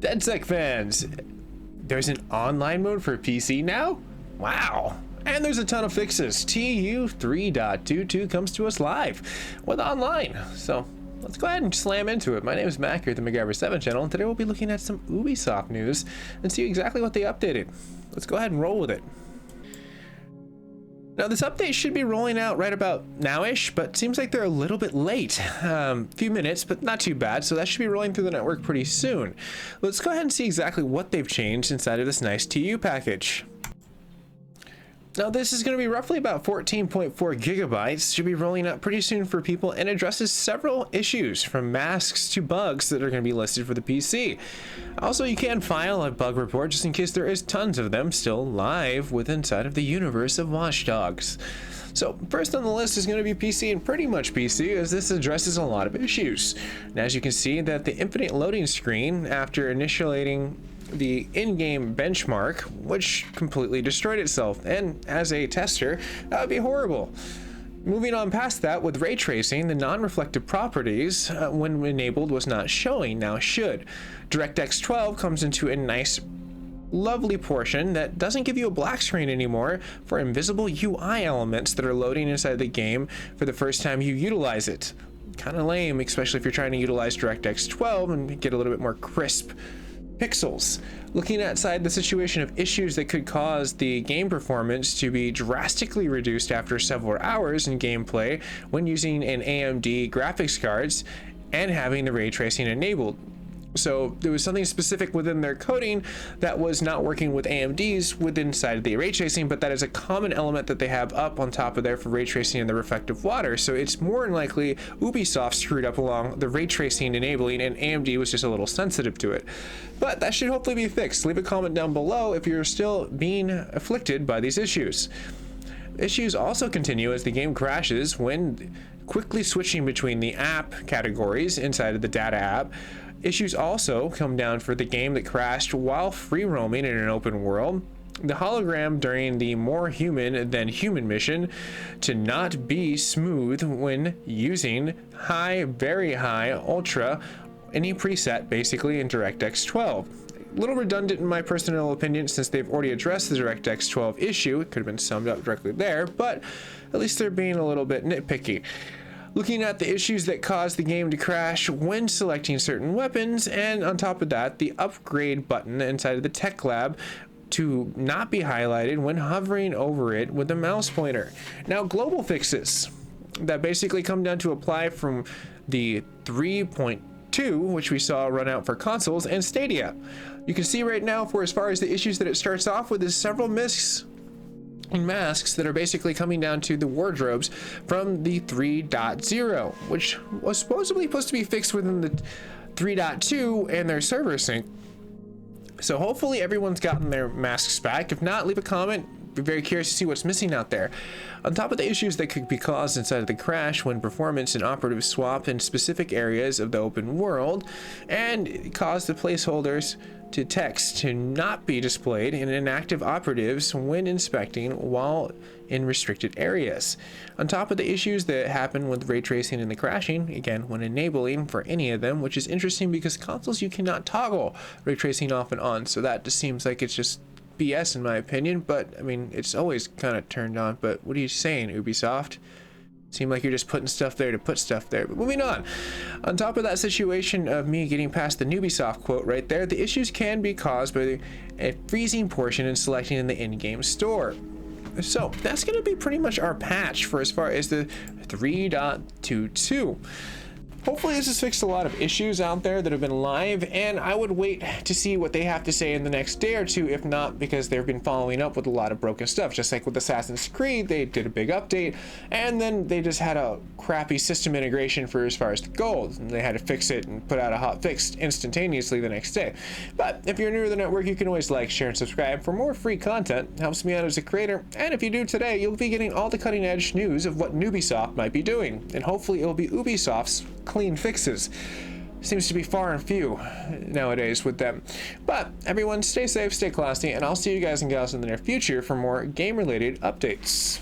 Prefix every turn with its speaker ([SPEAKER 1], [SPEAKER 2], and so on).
[SPEAKER 1] DeadSec fans, there's an online mode for PC now? Wow. And there's a ton of fixes. TU 3.22 comes to us live with online. So let's go ahead and slam into it. My name is Mac here at the MacGyver7 channel, and today we'll be looking at some Ubisoft news and see exactly what they updated. Let's go ahead and roll with it. Now this update should be rolling out right about now-ish, but seems like they're a little bit late. Few minutes, but not too bad, so that should be rolling through the network pretty soon. Let's go ahead and see exactly what they've changed inside of this nice TU package. Now this is going to be roughly about 14.4 gigabytes, should be rolling out pretty soon for people, and addresses several issues from masks to bugs that are going to be listed for the PC. Also, you can file a bug report just in case there is tons of them still live within inside of the universe of Watch Dogs. So first on the list is going to be PC, and pretty much PC, as this addresses a lot of issues. And as you can see, that the infinite loading screen after initiating the in-game benchmark, which completely destroyed itself, and as a tester, that would be horrible. Moving on past that, with ray tracing, the non-reflective properties when enabled was not showing, now should. DirectX 12 comes into a nice lovely portion that doesn't give you a black screen anymore for invisible UI elements that are loading inside the game for the first time you utilize it. Kind of lame, especially if you're trying to utilize DirectX 12 and get a little bit more crisp pixels. Looking outside the situation of issues that could cause the game performance to be drastically reduced after several hours in gameplay when using an AMD graphics cards and having the ray tracing enabled. So there was something specific within their coding that was not working with AMD's within inside of the ray tracing, but that is a common element that they have up on top of there for ray tracing in the reflective water. So it's more than likely Ubisoft screwed up along the ray tracing enabling, and AMD was just a little sensitive to it. But that should hopefully be fixed. Leave a comment down below if you're still being afflicted by these issues. Issues also continue as the game crashes when quickly switching between the app categories inside of the data app. Issues also come down for the game that crashed while free roaming in an open world. The hologram during the more human than human mission to not be smooth when using high, very high, ultra, any preset basically in DirectX 12. A little redundant in my personal opinion since they've already addressed the DirectX 12 issue. It could have been summed up directly there, but at least they're being a little bit nitpicky. Looking at the issues that cause the game to crash when selecting certain weapons, and on top of that, the upgrade button inside of the tech lab to not be highlighted when hovering over it with the mouse pointer. Now, global fixes that basically come down to apply from the 3.2, which we saw run out for consoles and Stadia. You can see right now, for as far as the issues that it starts off with, is several misses and masks that are basically coming down to the wardrobes from the 3.0, which was supposedly supposed to be fixed within the 3.2 and their server sync. So hopefully everyone's gotten their masks back. If not, leave a comment. Be very curious to see what's missing out there. On top of the issues that could be caused inside of the crash when performance and operative swap in specific areas of the open world, and cause the placeholders to text to not be displayed in inactive operatives when inspecting while in restricted areas. On top of the issues that happen with ray tracing and the crashing, again, when enabling for any of them, which is interesting because consoles you cannot toggle ray tracing off and on, so that just seems like it's just BS in my opinion, but I mean, it's always kind of turned on. But what are you saying, Ubisoft? Seem like you're just putting stuff there to put stuff there. But moving on top of that situation of me getting past the Ubisoft quote right there, the issues can be caused by a freezing portion in selecting in the in-game store. So that's going to be pretty much our patch for as far as the 3.22. Hopefully this has fixed a lot of issues out there that have been live, and I would wait to see what they have to say in the next day or two, if not, because they've been following up with a lot of broken stuff. Just like with Assassin's Creed, they did a big update, and then they just had a crappy system integration for as far as the gold, and they had to fix it and put out a hotfix instantaneously the next day. But if you're new to the network, you can always like, share, and subscribe for more free content. It helps me out as a creator, and if you do today, you'll be getting all the cutting edge news of what Ubisoft might be doing, and hopefully it'll be Ubisoft's clean fixes. Seems to be far and few nowadays with them. But everyone, stay safe, stay classy, and I'll see you guys and gals in the near future for more game related updates.